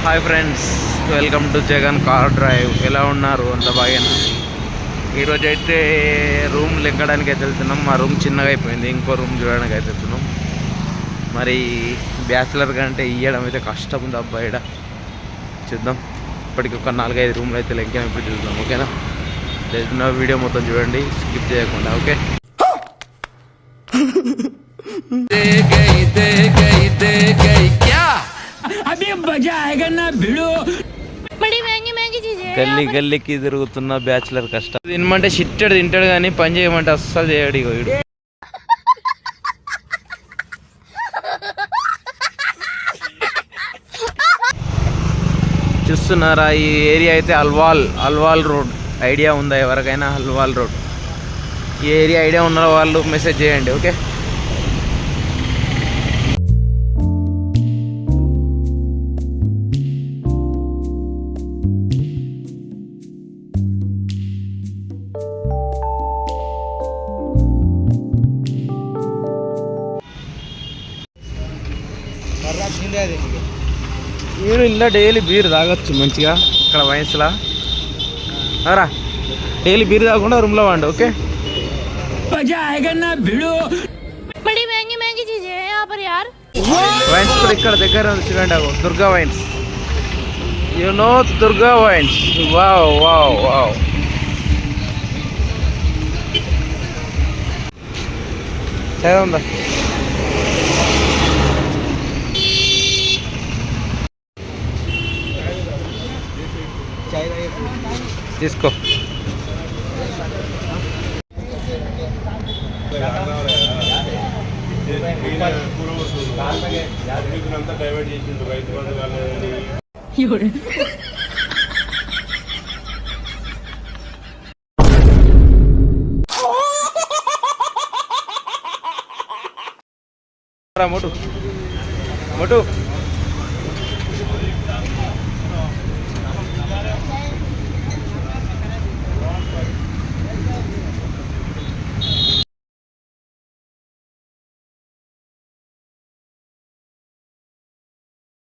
Hi friends, welcome to Jagan car drive. ఎలా ఉన్నారు? అంత బాగా. ఈరోజు అయితే రూమ్లు ఎక్కడానికి అయితే వెళ్తున్నాం. మా రూమ్ చిన్నగా అయిపోయింది, ఇంకో రూమ్ చూడడానికి అయితే వెళ్తున్నాం. మరి బ్యాచిలర్ కంటే ఇవ్వడం అయితే కష్టం ఉంది అబ్బాయిడ. చూద్దాం, ఇప్పటికి ఒక 4-5 రూమ్లు అయితే లెక్కాం. ఇప్పుడు చూద్దాం, ఓకేనా? తెలిసిన వీడియో మొత్తం చూడండి, స్కిప్ చేయకుండా. ఓకే. గల్లీ గల్లీకి తిరుగుతున్న బ్యాచిలర్ కష్టం. తినమంటే షిట్టెడు తింటాడు, కానీ పని చేయమంటే అస్సలు చేయడు. ఇగో వీడు చూస్తున్నారా? ఈ ఏరియా అయితే అల్వాల్ రోడ్. ఐడియా ఉందా ఎవరికైనా? అల్వాల్ రోడ్ ఈ ఏరియా ఐడియా ఉన్న వాళ్ళు మెసేజ్ చేయండి, ఓకే? వీడు ఇలా డైలీ బీర్ తాగొచ్చు మంచిగా. ఇక్కడ వైన్స్లా రా, డైలీ బీర్ తాగకుండా రూమ్లో వాడు, ఓకే? వైన్స్ కూడా ఇక్కడ దగ్గర ఉంది, చూడండి. Durga wines, you know Durga wines. Wow wow wow. చదువుందా? తీసుకో. మోటు మోటు